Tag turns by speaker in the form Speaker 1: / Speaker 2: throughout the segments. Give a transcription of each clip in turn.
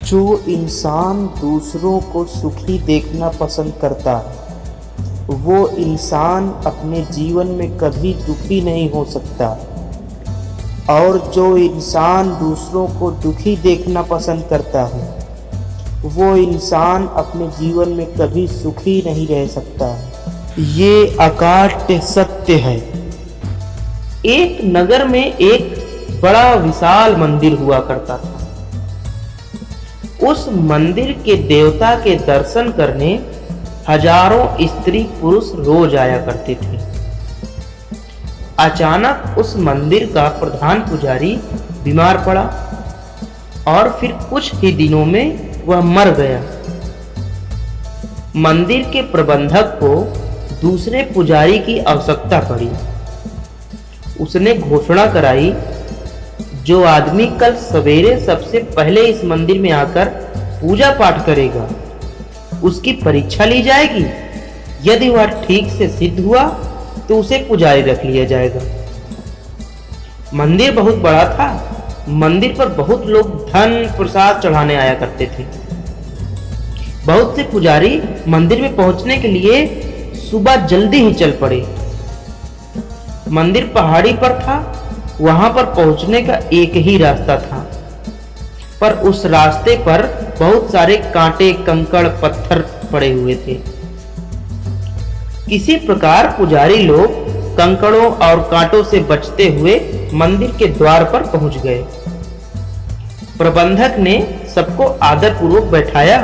Speaker 1: जो इंसान दूसरों को सुखी देखना पसंद करता है वो इंसान अपने जीवन में कभी दुखी नहीं हो सकता, और जो इंसान दूसरों को दुखी देखना पसंद करता है वो इंसान अपने जीवन में कभी सुखी नहीं रह सकता। ये अकाट्य सत्य है। एक नगर में एक बड़ा विशाल मंदिर हुआ करता था। उस मंदिर के देवता के दर्शन करने हजारों स्त्री पुरुष रोज आया करते थे। अचानक उस मंदिर का प्रधान पुजारी बीमार पड़ा और फिर कुछ ही दिनों में वह मर गया। मंदिर के प्रबंधक को दूसरे पुजारी की आवश्यकता पड़ी। उसने घोषणा कराई, जो आदमी कल सवेरे सबसे पहले इस मंदिर में आकर पूजा पाठ करेगा उसकी परीक्षा ली जाएगी। यदि वह ठीक से सिद्ध हुआ तो उसे पुजारी रख लिया जाएगा। मंदिर बहुत बड़ा था। मंदिर पर बहुत लोग धन प्रसाद चढ़ाने आया करते थे। बहुत से पुजारी मंदिर में पहुंचने के लिए सुबह जल्दी ही चल पड़े। मंदिर पहाड़ी पर था। वहां पर पहुंचने का एक ही रास्ता था, पर उस रास्ते पर बहुत सारे कांटे, कंकड़, पत्थर पड़े हुए थे। किसी प्रकार पुजारी लोग कंकड़ों और कांटों से बचते हुए मंदिर के द्वार पर पहुंच गए। प्रबंधक ने सबको आदरपूर्वक बैठाया,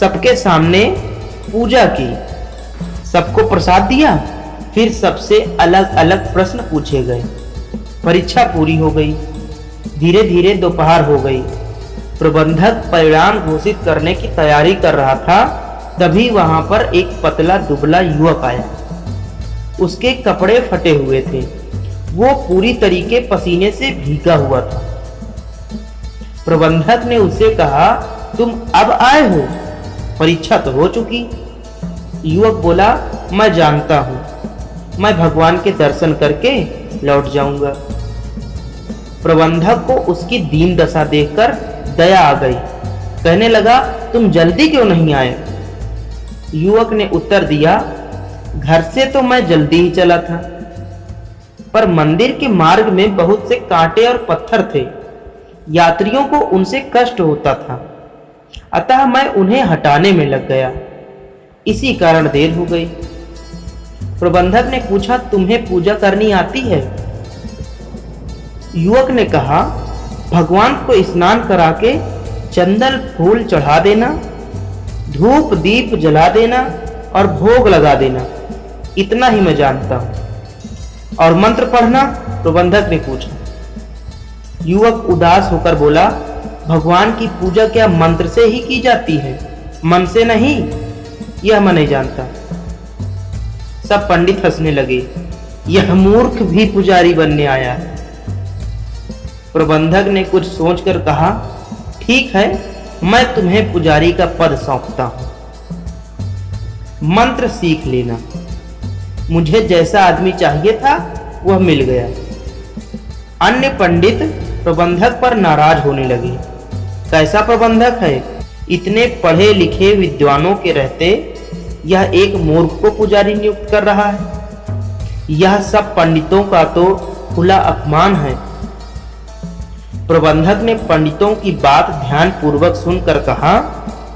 Speaker 1: सबके सामने पूजा की, सबको प्रसाद दिया। फिर सबसे अलग अलग प्रश्न पूछे गए। परीक्षा पूरी हो गई। धीरे धीरे दोपहर हो गई। प्रबंधक परिणाम घोषित करने की तैयारी कर रहा था, तभी वहां पर एक पतला दुबला युवक आया। उसके कपड़े फटे हुए थे। वो पूरी तरीके पसीने से भीगा हुआ था। प्रबंधक ने उससे कहा, तुम अब आए हो? परीक्षा तो हो चुकी। युवक बोला, मैं जानता हूं, मैं भगवान के दर्शन करके लौट जाऊंगा। प्रबंधक को उसकी दीन दशा देखकर दया आ गई। कहने लगा, तुम जल्दी क्यों नहीं आए? युवक ने उत्तर दिया, घर से तो मैं जल्दी ही चला था, पर मंदिर के मार्ग में बहुत से कांटे और पत्थर थे। यात्रियों को उनसे कष्ट होता था, अतः मैं उन्हें हटाने में लग गया। इसी कारण देर हो गई। प्रबंधक ने पूछा, तुम्हें पूजा करनी आती है? युवक ने कहा, भगवान को स्नान करा के चंदन फूल चढ़ा देना, धूप दीप जला देना और भोग लगा देना, इतना ही मैं जानता हूं। और मंत्र पढ़ना? प्रबंधक ने पूछा। युवक उदास होकर बोला, भगवान की पूजा क्या मंत्र से ही की जाती है, मन से नहीं? यह मैं नहीं जानता। सब पंडित हंसने लगे। यह मूर्ख भी पुजारी बनने आया है। प्रबंधक ने कुछ सोचकर कहा, ठीक है, मैं तुम्हें पुजारी का पद सौंपता हूं। मंत्र सीख लेना। मुझे जैसा आदमी चाहिए था वह मिल गया। अन्य पंडित प्रबंधक पर नाराज होने लगे। कैसा प्रबंधक है? इतने पढ़े लिखे विद्वानों के रहते यह एक मूर्ख को पुजारी नियुक्त कर रहा है। यह सब पंडितों का तो खुला अपमान है। प्रबंधक ने पंडितों की बात ध्यान पूर्वक सुनकर कहा,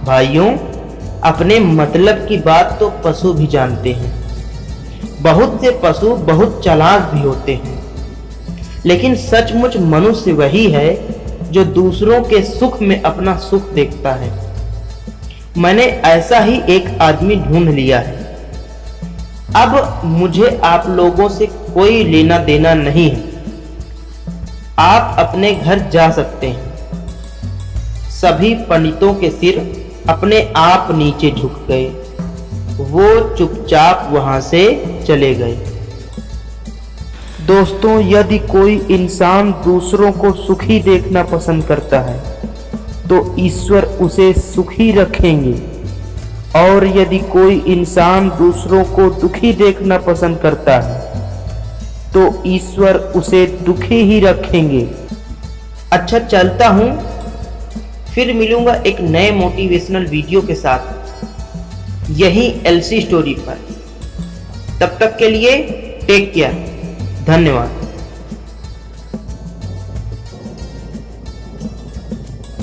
Speaker 1: भाइयों, अपने मतलब की बात तो पशु भी जानते हैं। बहुत से पशु बहुत चालाक भी होते हैं, लेकिन सचमुच मनुष्य वही है जो दूसरों के सुख में अपना सुख देखता है। मैंने ऐसा ही एक आदमी ढूंढ लिया है। अब मुझे आप लोगों से कोई लेना देना नहीं है। आप अपने घर जा सकते हैं। सभी पंडितों के सिर अपने आप नीचे झुक गए। वो चुपचाप वहां से चले गए। दोस्तों, यदि कोई इंसान दूसरों को सुखी देखना पसंद करता है तो ईश्वर उसे सुखी रखेंगे, और यदि कोई इंसान दूसरों को दुखी देखना पसंद करता है तो ईश्वर उसे दुखी ही रखेंगे। अच्छा, चलता हूँ, फिर मिलूंगा एक नए मोटिवेशनल वीडियो के साथ यही एलसी स्टोरी पर। तब तक के लिए टेक केयर। धन्यवाद।